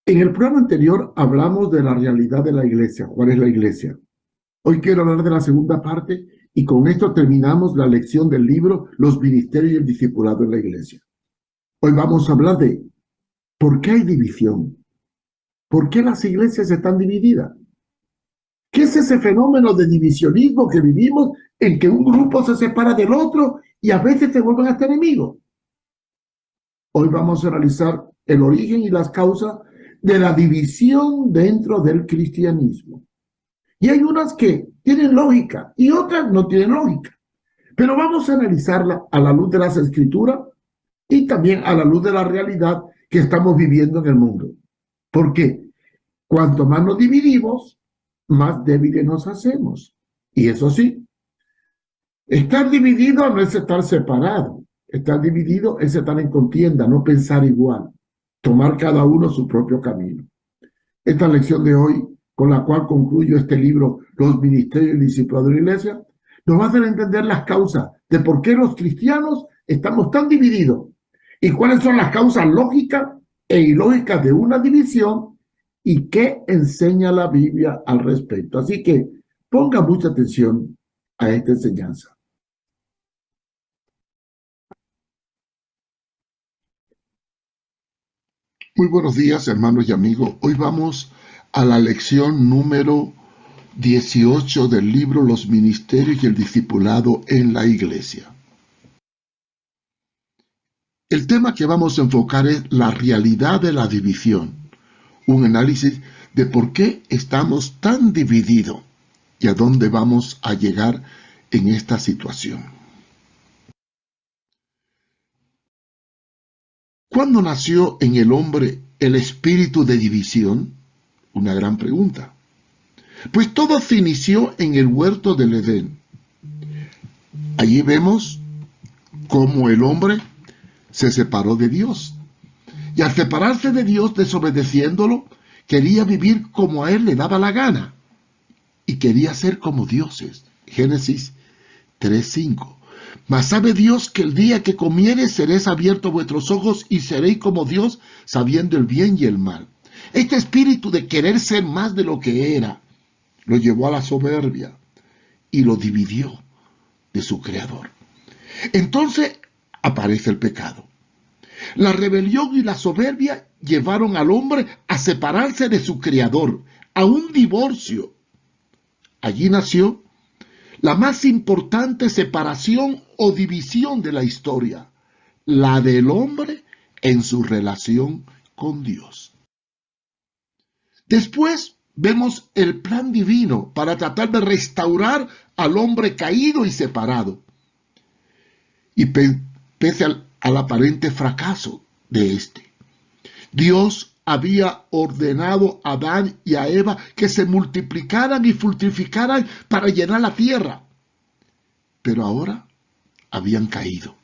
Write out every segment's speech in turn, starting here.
En el programa anterior hablamos de la realidad de la iglesia. ¿Cuál es la iglesia? Hoy quiero hablar de la segunda parte y con esto terminamos la lección del libro Los ministerios y el discipulado en la iglesia. Hoy vamos a hablar de por qué hay división, por qué las iglesias están divididas. ¿Qué es ese fenómeno de divisionismo que vivimos en que un grupo se separa del otro y a veces se vuelven hasta enemigos? Hoy vamos a analizar el origen y las causas de la división dentro del cristianismo. Y hay unas que tienen lógica y otras no tienen lógica. Pero vamos a analizarla a la luz de las escrituras y también a la luz de la realidad que estamos viviendo en el mundo. Porque cuanto más nos dividimos, más débiles nos hacemos. Y eso sí, estar dividido no es estar separado. Estar dividido es estar en contienda, no pensar igual. Tomar cada uno su propio camino. Esta lección de hoy, con la cual concluyo este libro, Los ministerios y discipulados de la iglesia, nos va a hacer entender las causas de por qué los cristianos estamos tan divididos y cuáles son las causas lógicas e ilógicas de una división y qué enseña la Biblia al respecto. Así que ponga mucha atención a esta enseñanza. Muy buenos días, hermanos y amigos. Hoy vamos a la lección número 18 del libro Los ministerios y el discipulado en la iglesia. El tema que vamos a enfocar es la realidad de la división, un análisis de por qué estamos tan divididos y a dónde vamos a llegar en esta situación. ¿Cuándo nació en el hombre el espíritu de división? Una gran pregunta. Pues todo se inició en el huerto del Edén. Allí vemos cómo el hombre se separó de Dios. Y al separarse de Dios, desobedeciéndolo, quería vivir como a él le daba la gana. Y quería ser como dioses. Génesis 3:5. Mas sabe Dios que el día que comiereis seréis abiertos vuestros ojos y seréis como Dios, sabiendo el bien y el mal. Este espíritu de querer ser más de lo que era, lo llevó a la soberbia y lo dividió de su creador. Entonces aparece el pecado. La rebelión y la soberbia llevaron al hombre a separarse de su creador, a un divorcio. Allí nació la más importante separación o división de la historia, la del hombre en su relación con Dios. Después vemos el plan divino para tratar de restaurar al hombre caído y separado. Y pese al aparente fracaso de este, Dios había ordenado a Adán y a Eva que se multiplicaran y fructificaran para llenar la tierra. Pero ahora habían caído.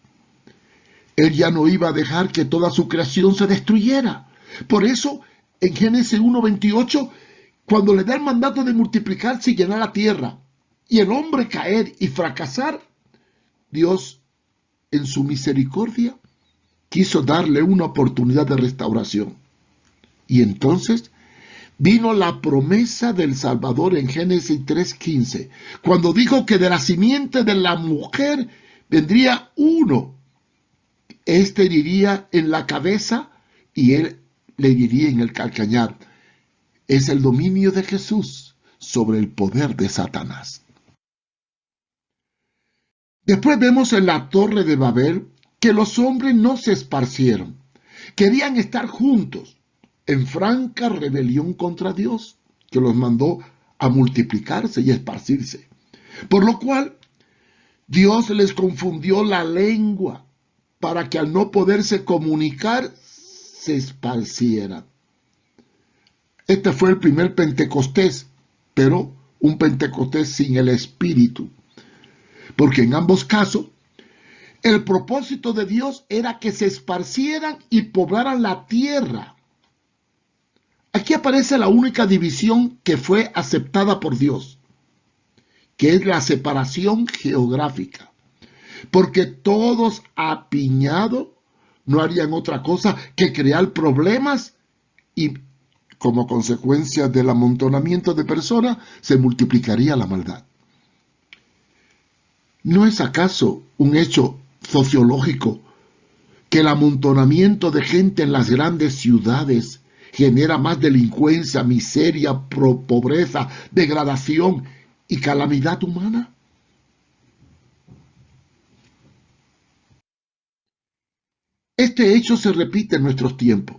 Él ya no iba a dejar que toda su creación se destruyera. Por eso, en Génesis 1:28, cuando le da el mandato de multiplicarse y llenar la tierra, y el hombre caer y fracasar, Dios, en su misericordia, quiso darle una oportunidad de restauración. Y entonces vino la promesa del Salvador en Génesis 3:15, cuando dijo que de la simiente de la mujer vendría uno. Este heriría en la cabeza y él le heriría en el calcañar. Es el dominio de Jesús sobre el poder de Satanás. Después vemos en la Torre de Babel que los hombres no se esparcieron. Querían estar juntos en franca rebelión contra Dios, que los mandó a multiplicarse y esparcirse. Por lo cual, Dios les confundió la lengua para que al no poderse comunicar, se esparcieran. Este fue el primer Pentecostés, pero un Pentecostés sin el Espíritu. Porque en ambos casos, el propósito de Dios era que se esparcieran y poblaran la tierra. Aquí aparece la única división que fue aceptada por Dios, que es la separación geográfica. Porque todos apiñados no harían otra cosa que crear problemas y como consecuencia del amontonamiento de personas, se multiplicaría la maldad. ¿No es acaso un hecho sociológico que el amontonamiento de gente en las grandes ciudades genera más delincuencia, miseria, pobreza, degradación y calamidad humana? Este hecho se repite en nuestros tiempos.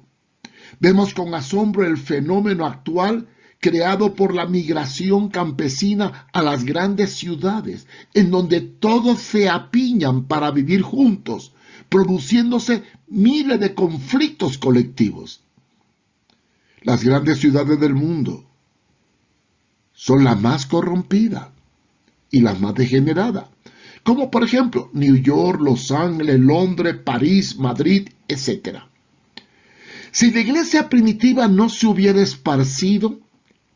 Vemos con asombro el fenómeno actual creado por la migración campesina a las grandes ciudades, en donde todos se apiñan para vivir juntos, produciéndose miles de conflictos colectivos. Las grandes ciudades del mundo son las más corrompidas y las más degeneradas, como por ejemplo New York, Los Ángeles, Londres, París, Madrid, etc. Si la iglesia primitiva no se hubiera esparcido,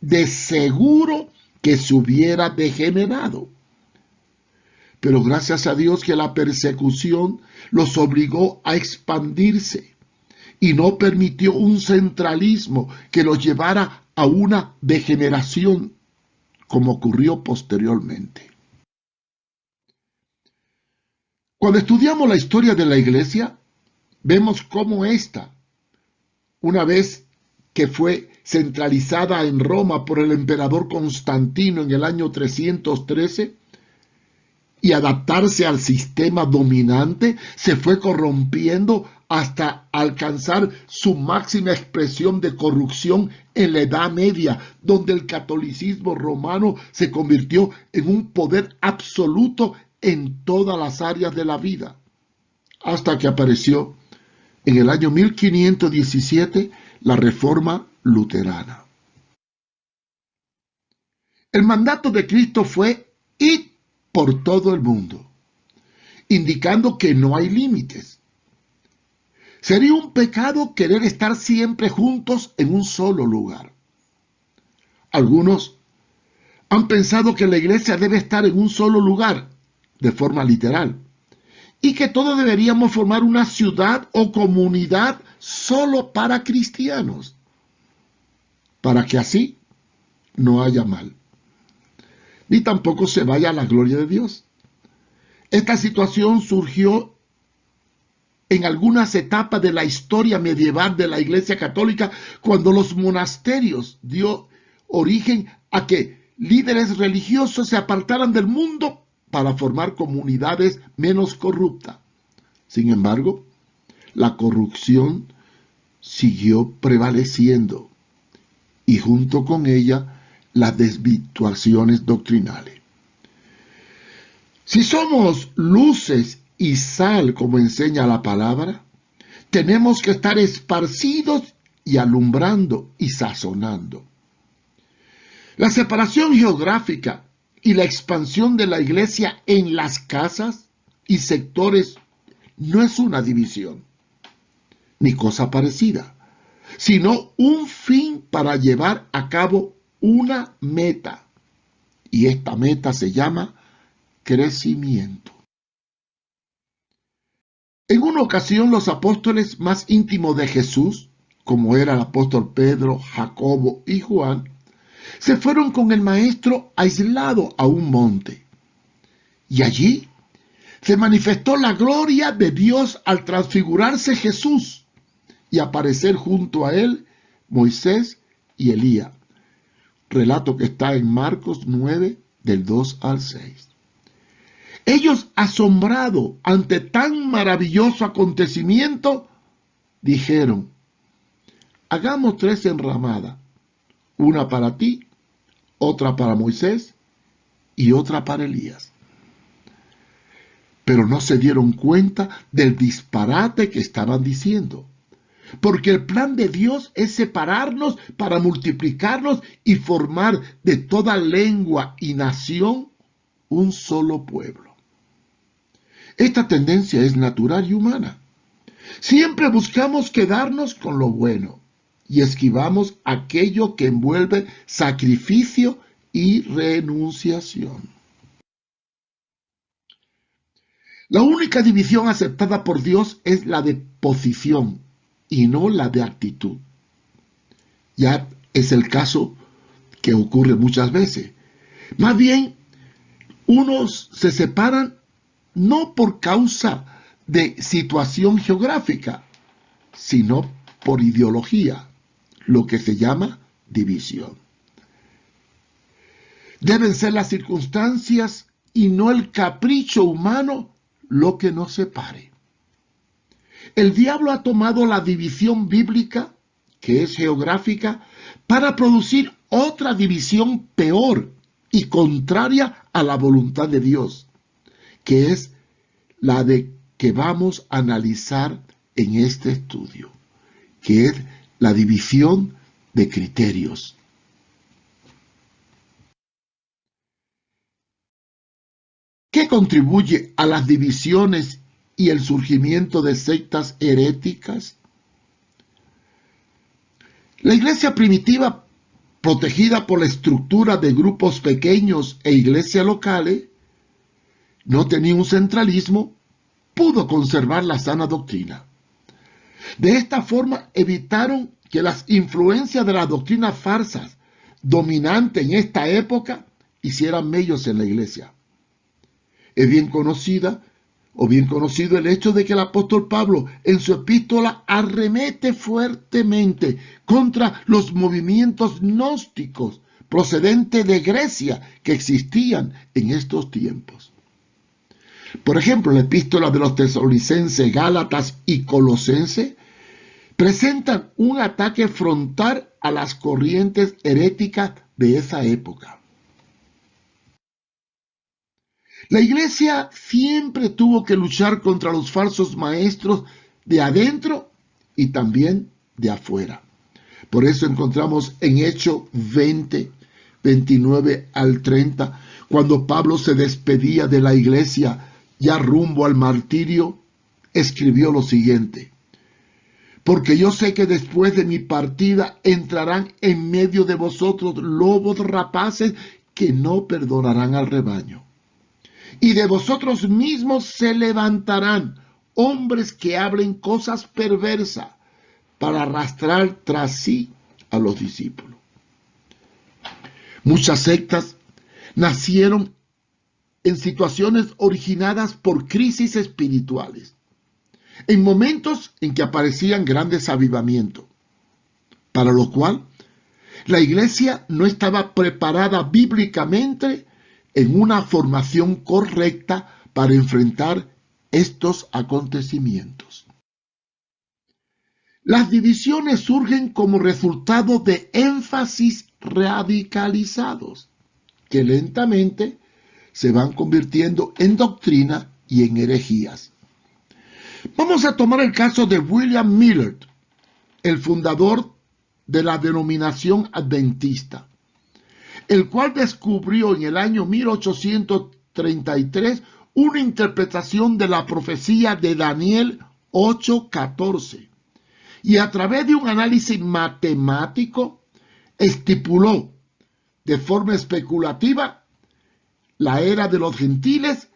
de seguro que se hubiera degenerado. Pero gracias a Dios que la persecución los obligó a expandirse y no permitió un centralismo que los llevara a una degeneración, como ocurrió posteriormente. Cuando estudiamos la historia de la iglesia, vemos cómo ésta, una vez que fue centralizada en Roma por el emperador Constantino en el año 313, y adaptarse al sistema dominante, se fue corrompiendo hasta alcanzar su máxima expresión de corrupción en la Edad Media, donde el catolicismo romano se convirtió en un poder absoluto en todas las áreas de la vida, hasta que apareció en el año 1517 la Reforma Luterana. El mandato de Cristo fue id por todo el mundo, indicando que no hay límites. Sería un pecado querer estar siempre juntos en un solo lugar. Algunos han pensado que la iglesia debe estar en un solo lugar, de forma literal, y que todos deberíamos formar una ciudad o comunidad solo para cristianos, para que así no haya mal, ni tampoco se vaya a la gloria de Dios. Esta situación surgió en algunas etapas de la historia medieval de la Iglesia Católica, cuando los monasterios dio origen a que líderes religiosos se apartaran del mundo para formar comunidades menos corruptas. Sin embargo, la corrupción siguió prevaleciendo y junto con ella las desvirtuaciones doctrinales. Si somos luces y sal, como enseña la palabra, tenemos que estar esparcidos y alumbrando y sazonando. La separación geográfica y la expansión de la iglesia en las casas y sectores no es una división, ni cosa parecida, sino un fin para llevar a cabo una meta. Y esta meta se llama crecimiento. En una ocasión, los apóstoles más íntimos de Jesús, como era el apóstol Pedro, Jacobo y Juan, se fueron con el maestro aislado a un monte. Y allí se manifestó la gloria de Dios al transfigurarse Jesús y aparecer junto a él Moisés y Elías. Relato que está en Marcos 9, del 2 al 6. Ellos, asombrados ante tan maravilloso acontecimiento, dijeron: hagamos 3 enramadas, una para ti, otra para Moisés y otra para Elías. Pero no se dieron cuenta del disparate que estaban diciendo, porque el plan de Dios es separarnos para multiplicarnos y formar de toda lengua y nación un solo pueblo. Esta tendencia es natural y humana. Siempre buscamos quedarnos con lo bueno y esquivamos aquello que envuelve sacrificio y renunciación. La única división aceptada por Dios es la de posición y no la de actitud. Ya es el caso que ocurre muchas veces. Más bien, unos se separan no por causa de situación geográfica, sino por ideología, lo que se llama división. Deben ser las circunstancias y no el capricho humano lo que nos separe. El diablo ha tomado la división bíblica, que es geográfica, para producir otra división peor y contraria a la voluntad de Dios, que es la de que vamos a analizar en este estudio, que es la división de criterios. ¿Qué contribuye a las divisiones y el surgimiento de sectas heréticas? La iglesia primitiva, protegida por la estructura de grupos pequeños e iglesias locales, no tenía un centralismo, pudo conservar la sana doctrina. De esta forma evitaron que las influencias de las doctrinas falsas dominantes en esta época hicieran mellos en la iglesia. Es bien conocido el hecho de que el apóstol Pablo en su epístola arremete fuertemente contra los movimientos gnósticos procedentes de Grecia que existían en estos tiempos. Por ejemplo, la epístola de los tesalonicenses, Gálatas y Colosenses presentan un ataque frontal a las corrientes heréticas de esa época. La iglesia siempre tuvo que luchar contra los falsos maestros de adentro y también de afuera. Por eso encontramos en Hechos 20, 29 al 30, cuando Pablo se despedía de la iglesia ya rumbo al martirio, escribió lo siguiente: porque yo sé que después de mi partida entrarán en medio de vosotros lobos rapaces que no perdonarán al rebaño. Y de vosotros mismos se levantarán hombres que hablen cosas perversas para arrastrar tras sí a los discípulos. Muchas sectas nacieron en situaciones originadas por crisis espirituales, en momentos en que aparecían grandes avivamientos, para lo cual la iglesia no estaba preparada bíblicamente en una formación correcta para enfrentar estos acontecimientos. Las divisiones surgen como resultado de énfasis radicalizados, que lentamente se van convirtiendo en doctrina y en herejías. Vamos a tomar el caso de William Millard, el fundador de la denominación adventista, el cual descubrió en el año 1833 una interpretación de la profecía de Daniel 8:14, y a través de un análisis matemático estipuló de forma especulativa la era de los gentiles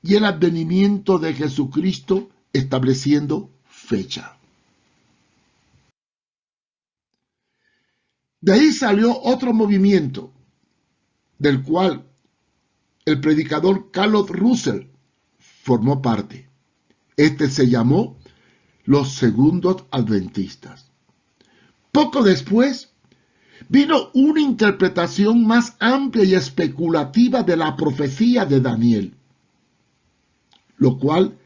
y el advenimiento de Jesucristo, estableciendo fecha. De ahí salió otro movimiento, del cual el predicador Carlos Russell formó parte. Este se llamó los Segundos Adventistas. Poco después vino una interpretación más amplia y especulativa de la profecía de Daniel, lo cual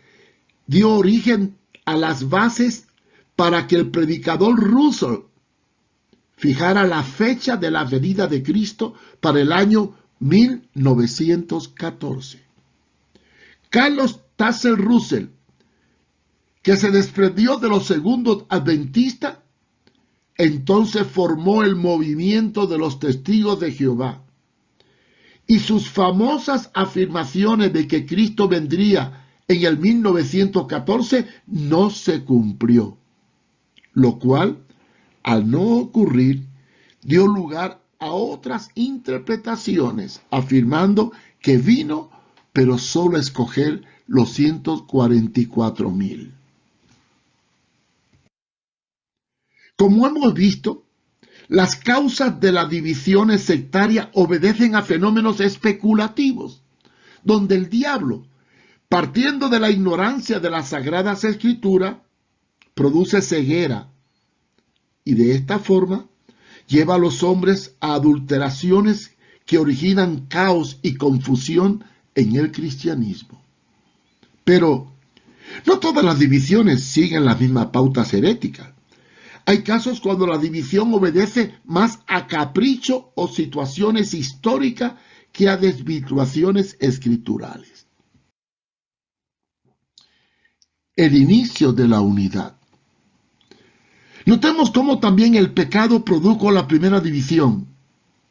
dio origen a las bases para que el predicador Russell fijara la fecha de la venida de Cristo para el año 1914. Carlos Tazel Russell, que se desprendió de los Segundos Adventistas, entonces formó el movimiento de los Testigos de Jehová, y sus famosas afirmaciones de que Cristo vendría en el 1914 no se cumplió, lo cual, al no ocurrir, dio lugar a otras interpretaciones, afirmando que vino, pero solo a escoger los 144,000. Como hemos visto, Las causas de las divisiones sectarias obedecen a fenómenos especulativos, donde el diablo, partiendo de la ignorancia de las Sagradas Escrituras, produce ceguera y de esta forma lleva a los hombres a adulteraciones que originan caos y confusión en el cristianismo. Pero no todas las divisiones siguen las mismas pautas heréticas. Hay casos cuando la división obedece más a capricho o situaciones históricas que a desvirtuaciones escriturales. El inicio de la unidad. Notemos cómo también el pecado produjo la primera división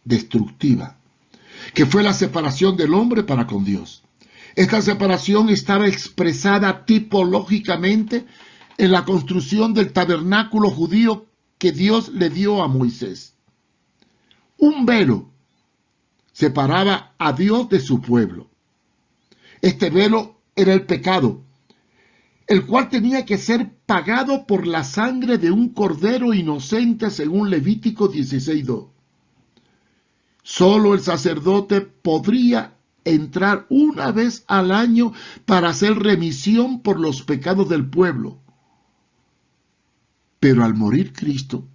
destructiva, que fue la separación del hombre para con Dios. Esta separación estaba expresada tipológicamente en la construcción del tabernáculo judío que Dios le dio a Moisés. Un velo separaba a Dios de su pueblo. Este velo era el pecado, el cual tenía que ser pagado por la sangre de un cordero inocente según Levítico 16:2. Solo el sacerdote podría entrar una vez al año para hacer remisión por los pecados del pueblo. Pero al morir Cristo,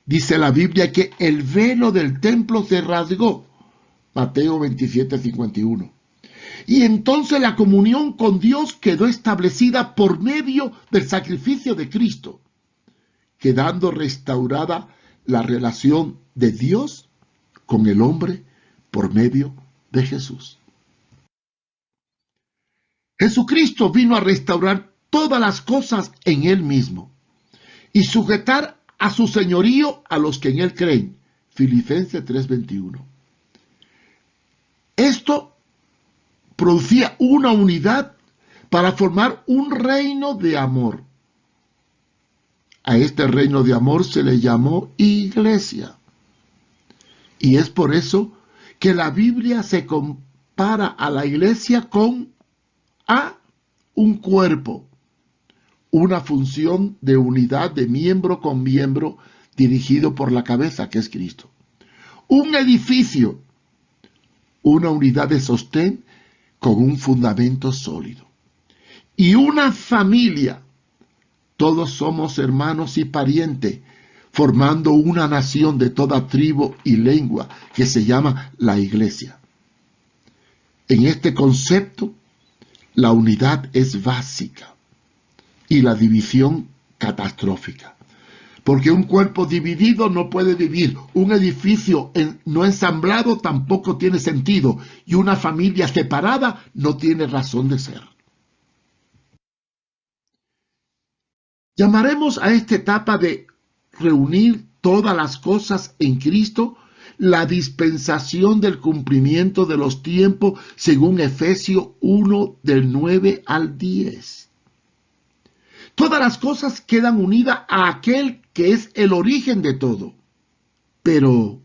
dice la Biblia que el velo del templo se rasgó. Mateo 27:51. Y entonces la comunión con Dios quedó establecida por medio del sacrificio de Cristo, quedando restaurada la relación de Dios con el hombre por medio de Jesús. Jesucristo vino a restaurar todas las cosas en Él mismo y sujetar a su señorío a los que en Él creen. Filipenses 3:21. Esto producía una unidad para formar un reino de amor. A este reino de amor se le llamó iglesia. Y es por eso que la Biblia se compara a la iglesia con un cuerpo, una función de unidad de miembro con miembro dirigido por la cabeza, que es Cristo. Un edificio, una unidad de sostén con un fundamento sólido. Y una familia, todos somos hermanos y parientes, formando una nación de toda tribu y lengua que se llama la iglesia. En este concepto, la unidad es básica y la división catastrófica. Porque un cuerpo dividido no puede vivir. Un edificio no ensamblado tampoco tiene sentido. Y una familia separada no tiene razón de ser. Llamaremos a esta etapa de reunir todas las cosas en Cristo la dispensación del cumplimiento de los tiempos según Efesios 1 del 9 al 10. Todas las cosas quedan unidas a aquel que es el origen de todo. Pero,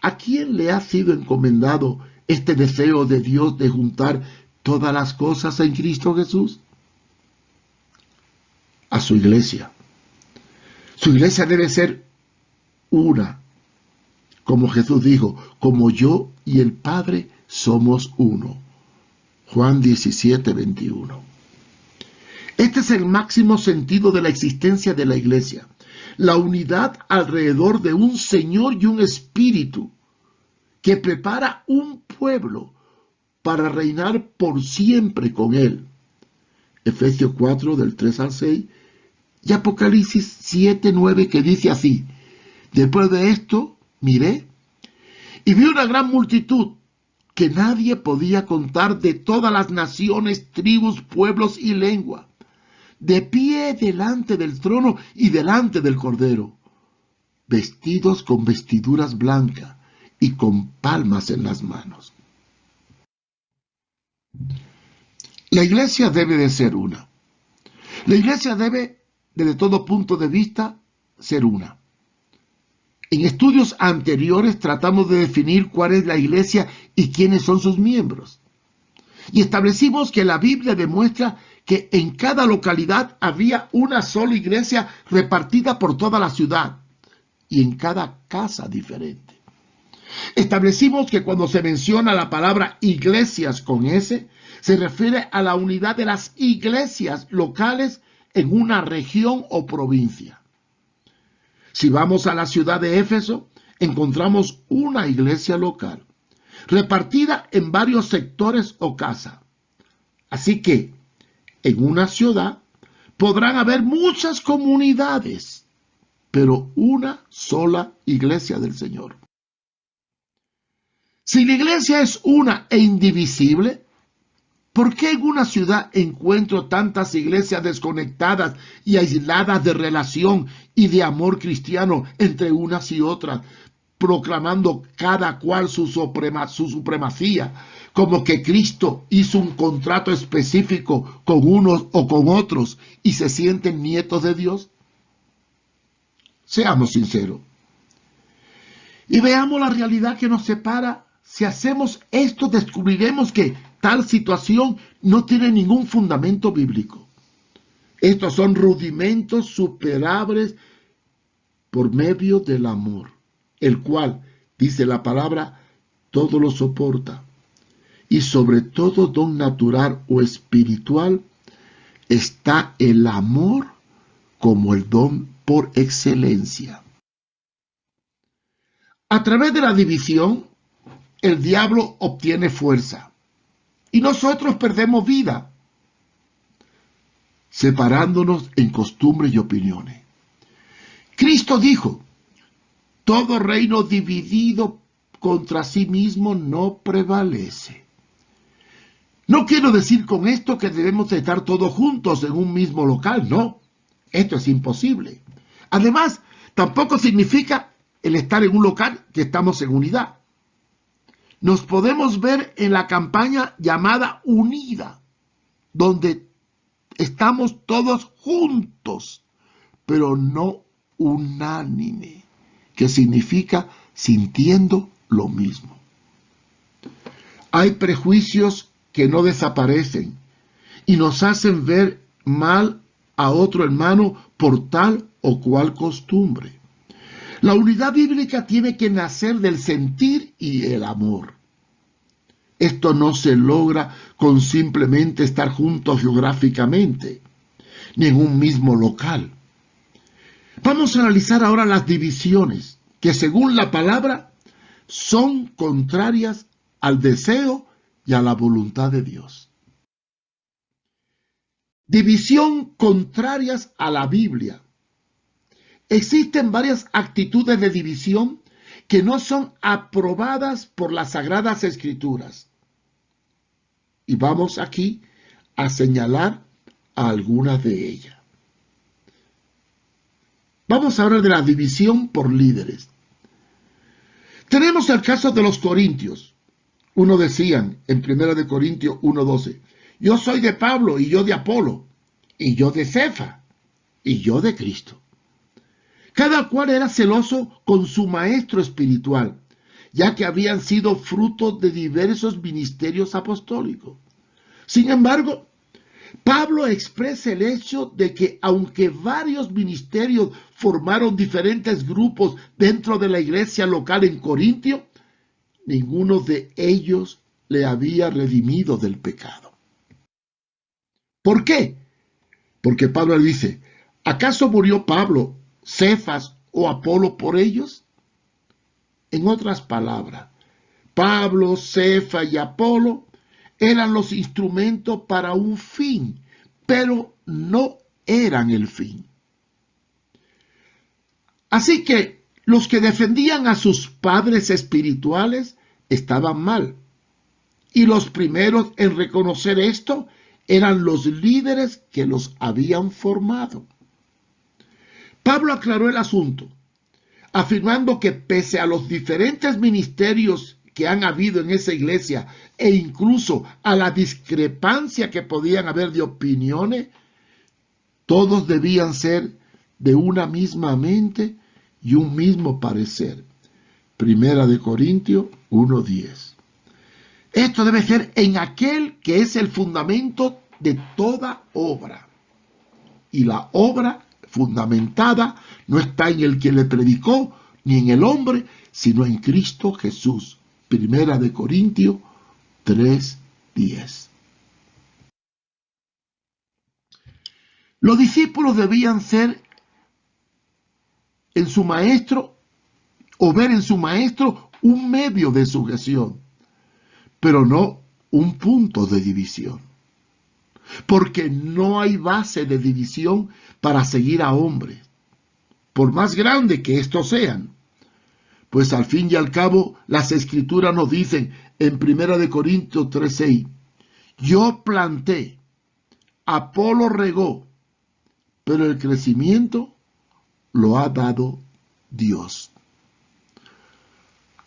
¿a quién le ha sido encomendado este deseo de Dios de juntar todas las cosas en Cristo Jesús? A su iglesia. Su iglesia debe ser una, como Jesús dijo, como yo y el Padre somos uno. Juan 17:21. Este es el máximo sentido de la existencia de la iglesia, la unidad alrededor de un Señor y un Espíritu que prepara un pueblo para reinar por siempre con Él. Efesios 4 del 3 al 6 y Apocalipsis 7:9 que dice así: después de esto miré y vi una gran multitud que nadie podía contar de todas las naciones, tribus, pueblos y lenguas, de pie delante del trono y delante del Cordero, vestidos con vestiduras blancas y con palmas en las manos. La iglesia debe de ser una. La iglesia debe, desde todo punto de vista, ser una. En estudios anteriores tratamos de definir cuál es la iglesia y quiénes son sus miembros. Y establecimos que la Biblia demuestra que en cada localidad había una sola iglesia repartida por toda la ciudad y en cada casa diferente. Establecimos que cuando se menciona la palabra iglesias con S, se refiere a la unidad de las iglesias locales en una región o provincia. Si vamos a la ciudad de Éfeso, encontramos una iglesia local, repartida en varios sectores o casas. Así que, en una ciudad, podrán haber muchas comunidades, pero una sola iglesia del Señor. Si la iglesia es una e indivisible, ¿por qué en una ciudad encuentro tantas iglesias desconectadas y aisladas de relación y de amor cristiano entre unas y otras, proclamando cada cual su supremacía, como que Cristo hizo un contrato específico con unos o con otros y se sienten nietos de Dios? Seamos sinceros y veamos la realidad que nos separa. Si hacemos esto, descubriremos que tal situación no tiene ningún fundamento bíblico. Estos son rudimentos superables por medio del amor, el cual, dice la palabra, todo lo soporta. Y sobre todo don natural o espiritual está el amor como el don por excelencia. A través de la división, el diablo obtiene fuerza y nosotros perdemos vida, separándonos en costumbres y opiniones. Cristo dijo: todo reino dividido contra sí mismo no prevalece. No quiero decir con esto que debemos estar todos juntos en un mismo local, no. Esto es imposible. Además, tampoco significa el estar en un local que estamos en unidad. Nos podemos ver en la campaña llamada Unida, donde estamos todos juntos, pero no unánime, que significa sintiendo lo mismo. Hay prejuicios que no desaparecen y nos hacen ver mal a otro hermano por tal o cual costumbre. La unidad bíblica tiene que nacer del sentir y el amor. Esto no se logra con simplemente estar juntos geográficamente, ni en un mismo local. Vamos a analizar ahora las divisiones, que según la palabra son contrarias al deseo y a la voluntad de Dios. División contrarias a la Biblia. Existen varias actitudes de división que no son aprobadas por las Sagradas Escrituras. Y vamos aquí a señalar a algunas de ellas. Vamos a hablar de la división por líderes. Tenemos el caso de los corintios. Uno decían en 1 Corintios 1:12, yo soy de Pablo, y yo de Apolo, y yo de Cefa, y yo de Cristo. Cada cual era celoso con su maestro espiritual, ya que habían sido fruto de diversos ministerios apostólicos. Sin embargo, Pablo expresa el hecho de que aunque varios ministerios formaron diferentes grupos dentro de la iglesia local en Corintio, ninguno de ellos le había redimido del pecado. ¿Por qué? Porque Pablo le dice, ¿acaso murió Pablo, Cefas o Apolo por ellos? En otras palabras, Pablo, Cefas y Apolo eran los instrumentos para un fin, pero no eran el fin. Así que los que defendían a sus padres espirituales estaban mal. Y los primeros en reconocer esto eran los líderes que los habían formado. Pablo aclaró el asunto, afirmando que pese a los diferentes ministerios que han habido en esa iglesia e incluso a la discrepancia que podían haber de opiniones, todos debían ser de una misma mente y un mismo parecer. 1 Corintios 1:10. Esto debe ser en aquel que es el fundamento de toda obra. Y la obra fundamentada no está en el que le predicó, ni en el hombre, sino en Cristo Jesús. Primera de Corintios 3:10. Los discípulos debían ser en su maestro o ver en su maestro un medio de sujeción, pero no un punto de división. Porque no hay base de división para seguir a hombres, por más grande que estos sean. Pues al fin y al cabo, las Escrituras nos dicen en 1 Corintios 3:6, yo planté, Apolo regó, pero el crecimiento lo ha dado Dios.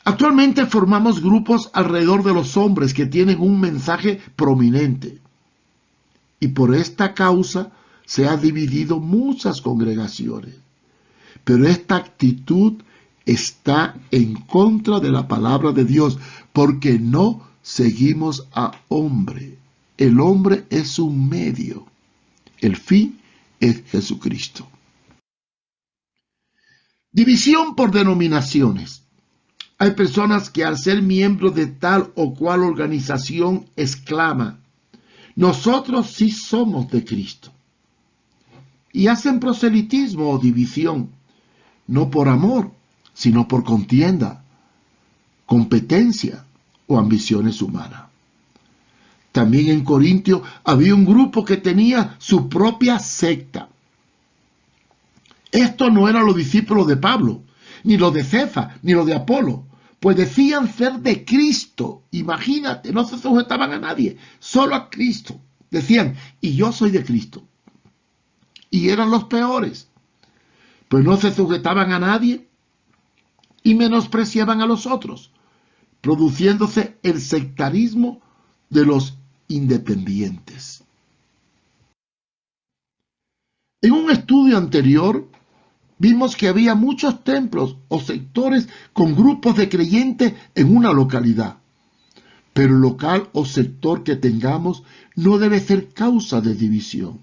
Actualmente formamos grupos alrededor de los hombres que tienen un mensaje prominente. Y por esta causa se han dividido muchas congregaciones. Pero esta actitud está en contra de la palabra de Dios, porque no seguimos a hombre. El hombre es un medio. El fin es Jesucristo. División por denominaciones. Hay personas que al ser miembros de tal o cual organización exclaman, nosotros sí somos de Cristo. Y hacen proselitismo o división, no por amor, sino por contienda, competencia o ambiciones humanas. También en Corintio había un grupo que tenía su propia secta. Esto no eran los discípulos de Pablo, ni los de Cefas, ni los de Apolo, pues decían ser de Cristo. Imagínate, no se sujetaban a nadie, solo a Cristo. Decían, y yo soy de Cristo. Y eran los peores, pues no se sujetaban a nadie y menospreciaban a los otros, produciéndose el sectarismo de los independientes. En un estudio anterior, vimos que había muchos templos o sectores con grupos de creyentes en una localidad. Pero el local o sector que tengamos no debe ser causa de división.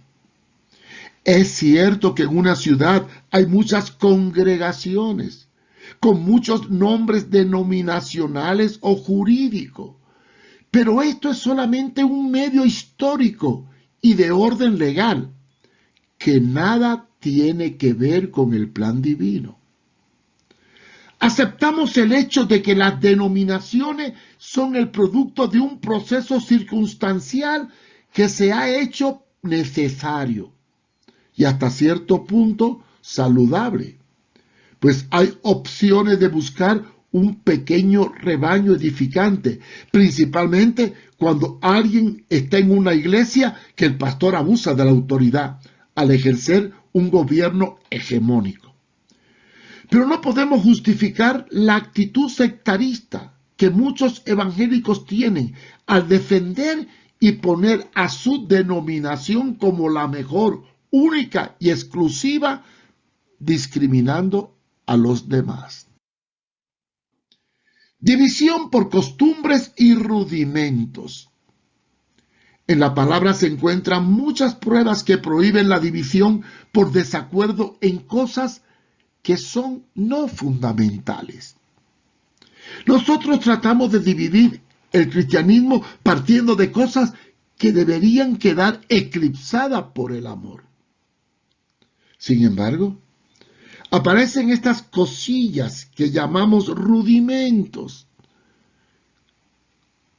Es cierto que en una ciudad hay muchas congregaciones, con muchos nombres denominacionales o jurídicos, pero esto es solamente un medio histórico y de orden legal, que nada tiene que ver con el plan divino. Aceptamos el hecho de que las denominaciones son el producto de un proceso circunstancial que se ha hecho necesario y hasta cierto punto saludable, pues hay opciones de buscar un pequeño rebaño edificante, principalmente cuando alguien está en una iglesia que el pastor abusa de la autoridad al ejercer un gobierno hegemónico. Pero no podemos justificar la actitud sectarista que muchos evangélicos tienen al defender y poner a su denominación como la mejor, única y exclusiva, discriminando a los demás. División por costumbres y rudimentos. En la palabra se encuentran muchas pruebas que prohíben la división por desacuerdo en cosas que son no fundamentales. Nosotros tratamos de dividir el cristianismo partiendo de cosas que deberían quedar eclipsadas por el amor. Sin embargo, aparecen estas cosillas que llamamos rudimentos,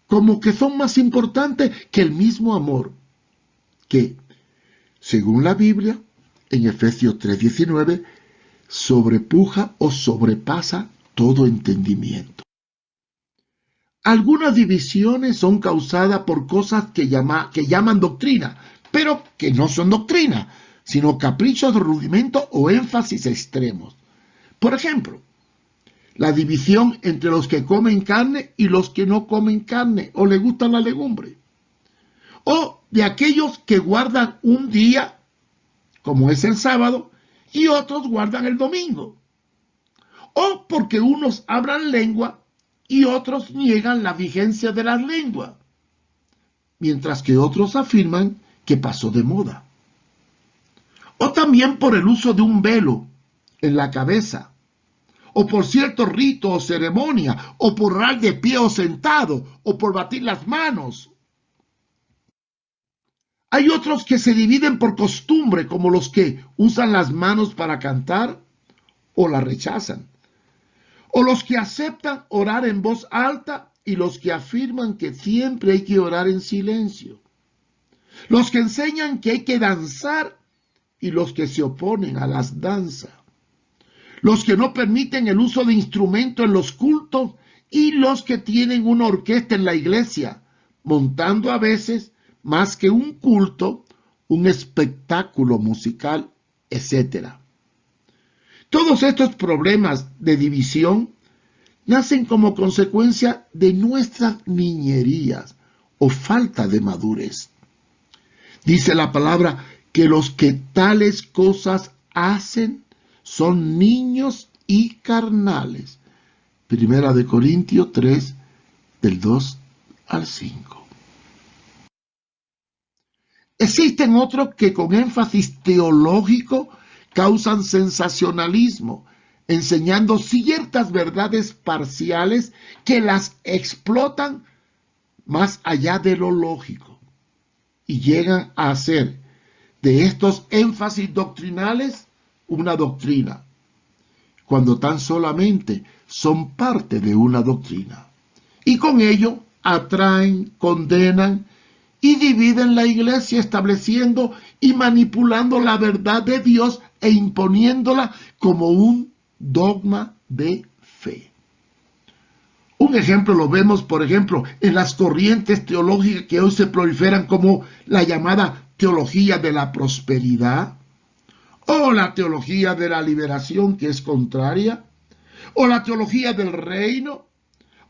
como que son más importantes que el mismo amor, que, según la Biblia, en Efesios 3:19, sobrepuja o sobrepasa todo entendimiento. Algunas divisiones son causadas por cosas que llaman doctrina, pero que no son doctrina, sino caprichos de rudimento o énfasis extremos. Por ejemplo, la división entre los que comen carne y los que no comen carne o les gustan la legumbre. O de aquellos que guardan un día, como es el sábado, y otros guardan el domingo. O porque unos hablan lengua y otros niegan la vigencia de la lengua, mientras que otros afirman que pasó de moda. O también por el uso de un velo en la cabeza, o por cierto rito o ceremonia, o por orar de pie o sentado, o por batir las manos. Hay otros que se dividen por costumbre, como los que usan las manos para cantar o la rechazan, o los que aceptan orar en voz alta y los que afirman que siempre hay que orar en silencio, los que enseñan que hay que danzar y los que se oponen a las danzas, los que no permiten el uso de instrumentos en los cultos y los que tienen una orquesta en la iglesia, montando a veces más que un culto, un espectáculo musical, etc. Todos estos problemas de división nacen como consecuencia de nuestras niñerías o falta de madurez. Dice la palabra que los que tales cosas hacen son niños y carnales. Primera de Corintios 3, del 2 al 5. Existen otros que con énfasis teológico causan sensacionalismo, enseñando ciertas verdades parciales que las explotan más allá de lo lógico y llegan a hacer de estos énfasis doctrinales una doctrina, cuando tan solamente son parte de una doctrina. Y con ello atraen, condenan y dividen la iglesia, estableciendo y manipulando la verdad de Dios e imponiéndola como un dogma de fe. Un ejemplo lo vemos, por ejemplo, en las corrientes teológicas que hoy se proliferan, como la llamada teología de la prosperidad, o la teología de la liberación, que es contraria, o la teología del reino,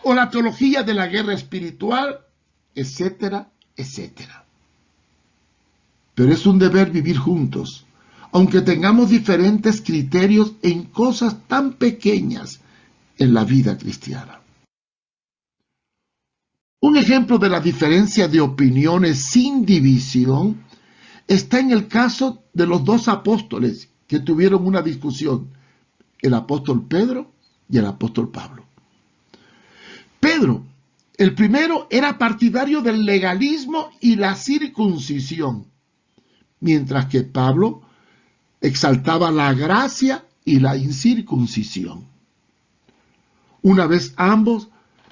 o la teología de la guerra espiritual, etcétera, etcétera. Pero es un deber vivir juntos, aunque tengamos diferentes criterios en cosas tan pequeñas en la vida cristiana. Un ejemplo de la diferencia de opiniones sin división está en el caso de los dos apóstoles que tuvieron una discusión, el apóstol Pedro y el apóstol Pablo. Pedro, el primero, era partidario del legalismo y la circuncisión, mientras que Pablo exaltaba la gracia y la incircuncisión. Una vez ambos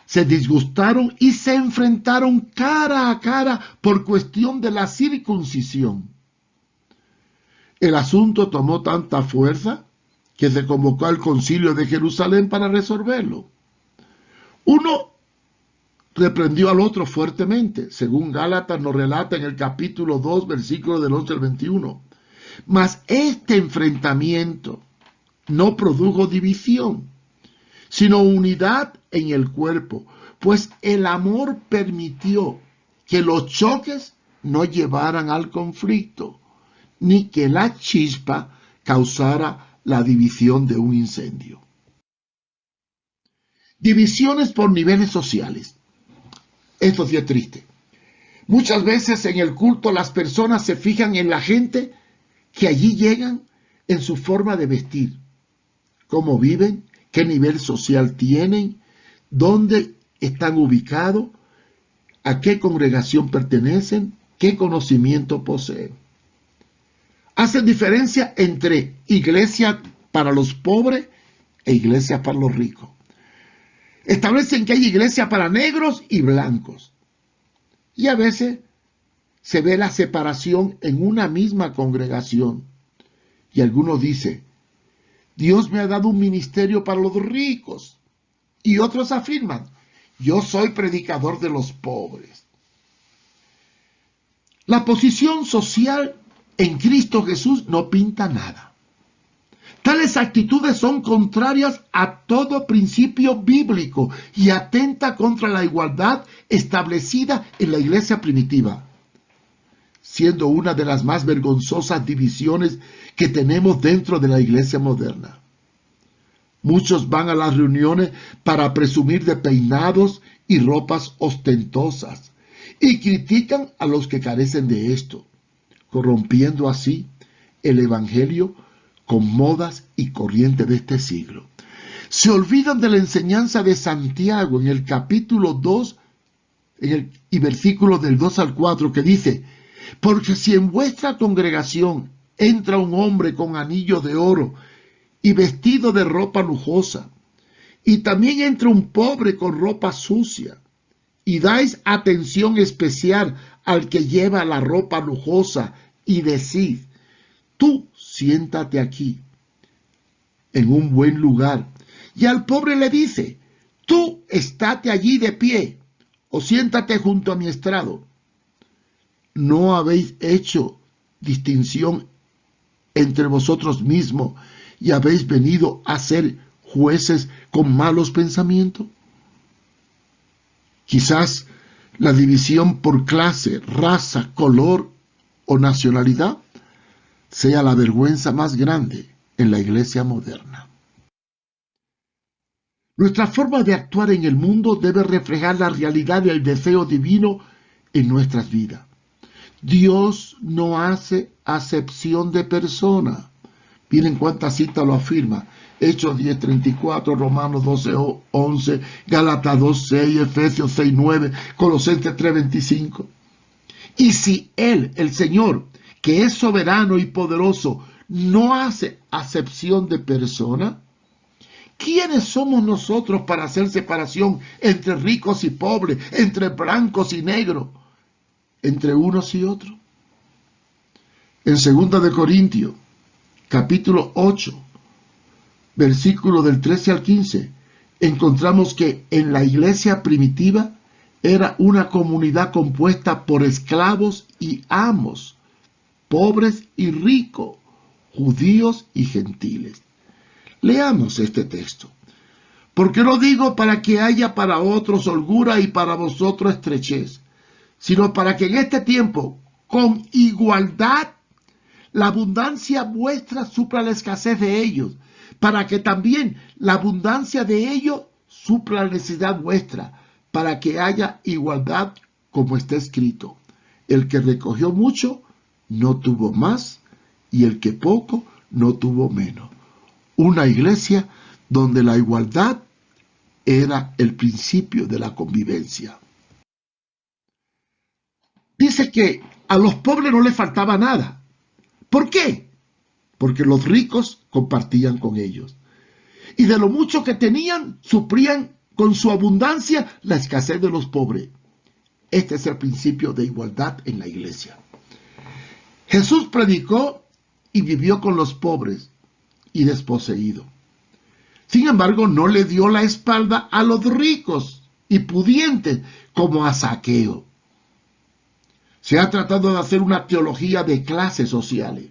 se disgustaron y se enfrentaron cara a cara por cuestión de la circuncisión. El asunto tomó tanta fuerza que se convocó al Concilio de Jerusalén para resolverlo. Uno reprendió al otro fuertemente, según Gálatas nos relata en el capítulo 2, versículos del 11 al 21. Mas este enfrentamiento no produjo división, sino unidad en el cuerpo, pues el amor permitió que los choques no llevaran al conflicto, ni que la chispa causara la división de un incendio. Divisiones por niveles sociales. Esto sí es triste. Muchas veces en el culto las personas se fijan en la gente que allí llegan, en su forma de vestir, cómo viven, qué nivel social tienen, dónde están ubicados, a qué congregación pertenecen, qué conocimiento poseen. Hacen diferencia entre iglesia para los pobres e iglesia para los ricos. Establecen que hay iglesia para negros y blancos. Y a veces se ve la separación en una misma congregación. Y algunos dicen, Dios me ha dado un ministerio para los ricos. Y otros afirman, yo soy predicador de los pobres. La posición social en Cristo Jesús no pinta nada. Tales actitudes son contrarias a todo principio bíblico y atenta contra la igualdad establecida en la iglesia primitiva, siendo una de las más vergonzosas divisiones que tenemos dentro de la iglesia moderna. Muchos van a las reuniones para presumir de peinados y ropas ostentosas y critican a los que carecen de esto. corrompiendo así el Evangelio con modas y corrientes de este siglo. Se olvidan de la enseñanza de Santiago en el capítulo 2 y versículos del 2 al 4, que dice: porque si en vuestra congregación entra un hombre con anillo de oro y vestido de ropa lujosa, y también entra un pobre con ropa sucia, y dais atención especial al que lleva la ropa lujosa, y decid: tú siéntate aquí, en un buen lugar, y al pobre le dice: tú estate allí de pie, o siéntate junto a mi estrado, ¿no habéis hecho distinción entre vosotros mismos y habéis venido a ser jueces con malos pensamientos? Quizás la división por clase, raza, color o nacionalidad sea la vergüenza más grande en la iglesia moderna. Nuestra forma de actuar en el mundo debe reflejar la realidad del deseo divino en nuestras vidas. Dios no hace acepción de persona. Miren cuántas citas lo afirma. Hechos 10:34, Romanos 12:11, Gálatas 2:6, Efesios 6:9, Colosenses 3:25. Y si Él, el Señor, que es soberano y poderoso, no hace acepción de persona, ¿quiénes somos nosotros para hacer separación entre ricos y pobres, entre blancos y negros, entre unos y otros? En 2 de Corintios, capítulo 8, versículo del 13 al 15, encontramos que en la iglesia primitiva era una comunidad compuesta por esclavos y amos, pobres y ricos, judíos y gentiles. Leamos este texto. Porque no digo para que haya para otros holgura y para vosotros estrechez, sino para que en este tiempo, con igualdad, la abundancia vuestra supla la escasez de ellos, para que también la abundancia de ellos supla la necesidad vuestra, para que haya igualdad, como está escrito: el que recogió mucho no tuvo más, y el que poco no tuvo menos. Una iglesia donde la igualdad era el principio de la convivencia. Dice que a los pobres no les faltaba nada. ¿Por qué? Porque los ricos compartían con ellos. Y de lo mucho que tenían, suplían con su abundancia la escasez de los pobres. Este es el principio de igualdad en la iglesia. Jesús predicó y vivió con los pobres y desposeídos. Sin embargo, no le dio la espalda a los ricos y pudientes como a Zaqueo. Se ha tratado de hacer una teología de clases sociales.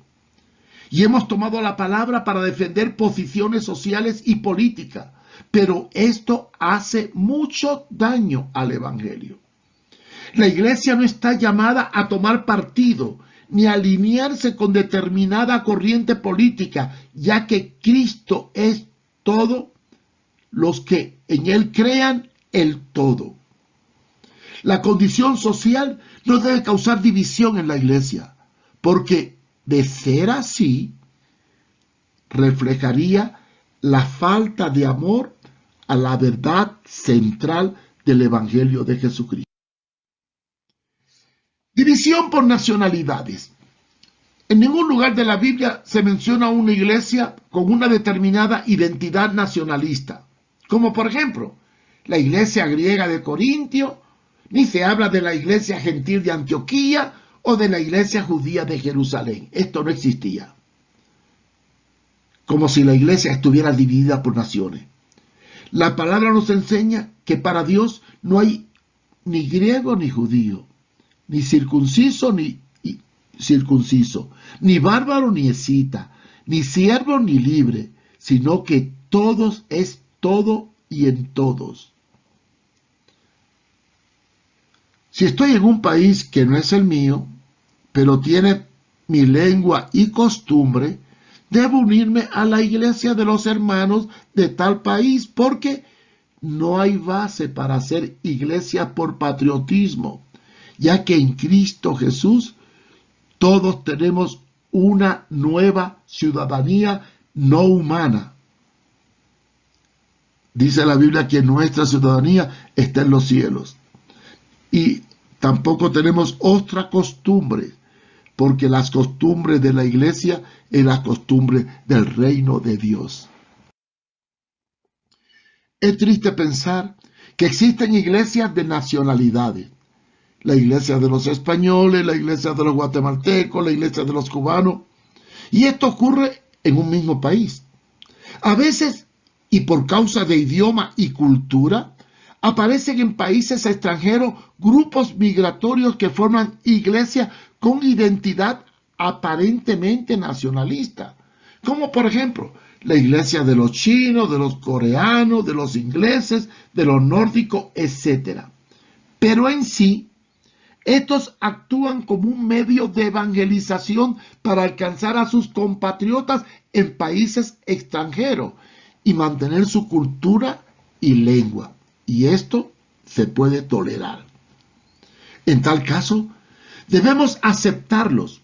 Y hemos tomado la palabra para defender posiciones sociales y políticas. Pero esto hace mucho daño al Evangelio. La iglesia no está llamada a tomar partido ni a alinearse con determinada corriente política, ya que Cristo es todo, los que en Él crean, el todo. La condición social no debe causar división en la iglesia, porque de ser así, reflejaría la falta de amor a la verdad central del Evangelio de Jesucristo. División por nacionalidades. En ningún lugar de la Biblia se menciona una iglesia con una determinada identidad nacionalista, como por ejemplo la iglesia griega de Corintio, ni se habla de la iglesia gentil de Antioquía o de la iglesia judía de Jerusalén. Esto no existía. Como si la iglesia estuviera dividida por naciones. La palabra nos enseña que para Dios no hay ni griego ni judío, ni circunciso ni circunciso, ni bárbaro ni escita, ni siervo ni libre, sino que todos es todo y en todos. Si estoy en un país que no es el mío, pero tiene mi lengua y costumbre, debo unirme a la iglesia de los hermanos de tal país, porque no hay base para hacer iglesia por patriotismo, ya que en Cristo Jesús todos tenemos una nueva ciudadanía no humana. Dice la Biblia que nuestra ciudadanía está en los cielos. Y tampoco tenemos otra costumbre, porque las costumbres de la iglesia es la costumbre del reino de Dios. Es triste pensar que existen iglesias de nacionalidades. La iglesia de los españoles, la iglesia de los guatemaltecos, la iglesia de los cubanos. Y esto ocurre en un mismo país. A veces, y por causa de idioma y cultura, aparecen en países extranjeros grupos migratorios que forman iglesias con identidad aparentemente nacionalista, como por ejemplo la iglesia de los chinos, de los coreanos, de los ingleses, de los nórdicos, etc. Pero en sí, estos actúan como un medio de evangelización para alcanzar a sus compatriotas en países extranjeros y mantener su cultura y lengua. Y esto se puede tolerar. En tal caso, debemos aceptarlos,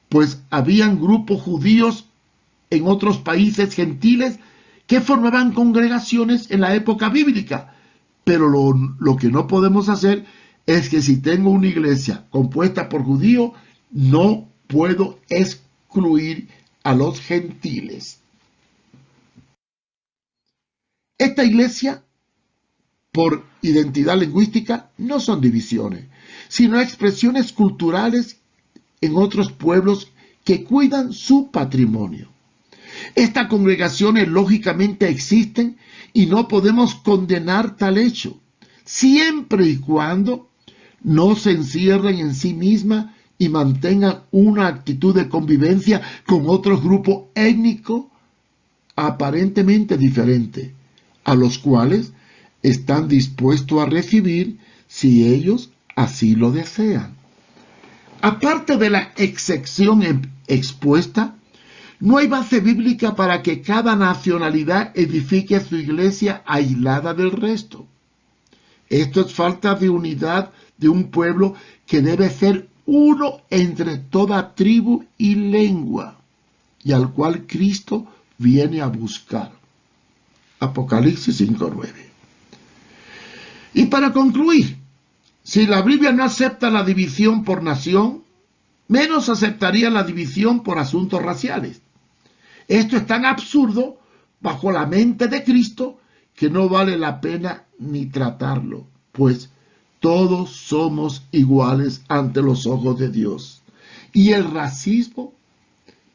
pues habían grupos judíos en otros países gentiles que formaban congregaciones en la época bíblica. Pero lo que no podemos hacer es que si tengo una iglesia compuesta por judíos, no puedo excluir a los gentiles. Esta iglesia, por identidad lingüística, no son divisiones, sino expresiones culturales en otros pueblos que cuidan su patrimonio. Estas congregaciones lógicamente existen y no podemos condenar tal hecho, siempre y cuando no se encierren en sí mismas y mantengan una actitud de convivencia con otros grupos étnicos aparentemente diferentes, a los cuales están dispuestos a recibir si ellos así lo desean. Aparte de la excepción expuesta, no hay base bíblica para que cada nacionalidad edifique su iglesia aislada del resto. Esto es falta de unidad de un pueblo que debe ser uno entre toda tribu y lengua, y al cual Cristo viene a buscar. Apocalipsis 5:9. Y para concluir, si la Biblia no acepta la división por nación, menos aceptaría la división por asuntos raciales. Esto es tan absurdo bajo la mente de Cristo que no vale la pena ni tratarlo, pues todos somos iguales ante los ojos de Dios. Y el racismo,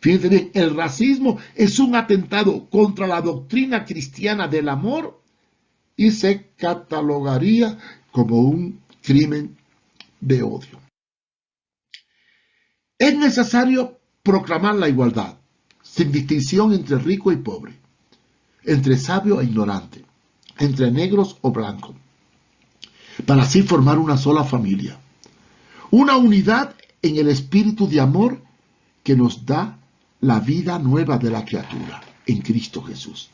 fíjense bien, el racismo es un atentado contra la doctrina cristiana del amor y se catalogaría como un crimen de odio. Es necesario proclamar la igualdad, sin distinción entre rico y pobre, entre sabio e ignorante, entre negros o blancos, para así formar una sola familia, una unidad en el espíritu de amor que nos da la vida nueva de la criatura en Cristo Jesús.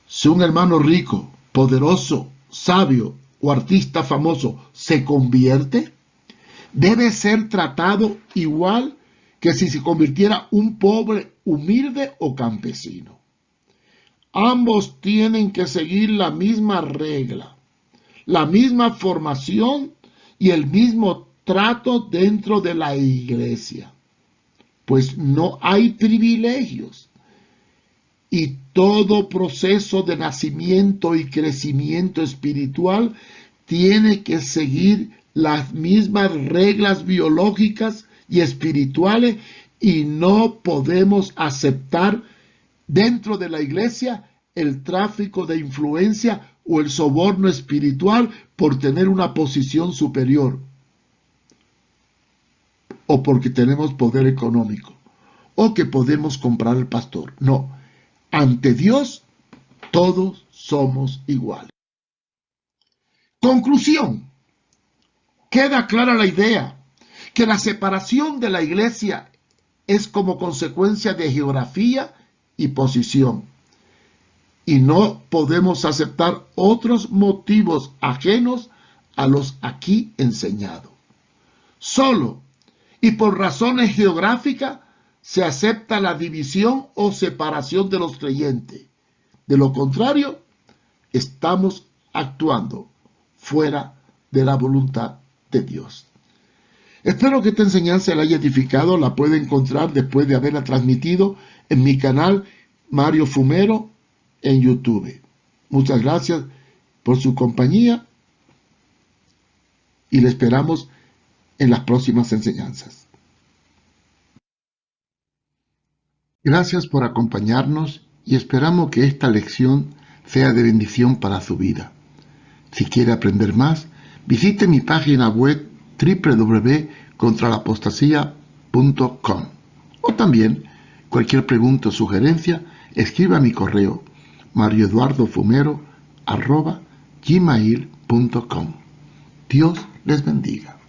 Si un hermano rico, poderoso, sabio o artista famoso se convierte, debe ser tratado igual que si se convirtiera un pobre, humilde o campesino. Ambos tienen que seguir la misma regla, la misma formación y el mismo trato dentro de la iglesia, pues no hay privilegios. Y todo proceso de nacimiento y crecimiento espiritual tiene que seguir las mismas reglas biológicas y espirituales, y no podemos aceptar dentro de la iglesia el tráfico de influencia o el soborno espiritual por tener una posición superior o porque tenemos poder económico o que podemos comprar al pastor. No, ante Dios todos somos iguales. Conclusión. Queda clara la idea que la separación de la iglesia es como consecuencia de geografía y posición. Y no podemos aceptar otros motivos ajenos a los aquí enseñados. Solo y por razones geográficas se acepta la división o separación de los creyentes. De lo contrario, estamos actuando fuera de la voluntad de Dios. Espero que esta enseñanza la haya edificado. La puede encontrar después de haberla transmitido en mi canal Mario Fumero en YouTube. Muchas gracias por su compañía y le esperamos en las próximas enseñanzas. Gracias por acompañarnos y esperamos que esta lección sea de bendición para su vida. Si quiere aprender más, visite mi página web www.contralapostasía.com o también cualquier pregunta o sugerencia, escriba a mi correo marioeduardofumero@gmail.com. Dios les bendiga.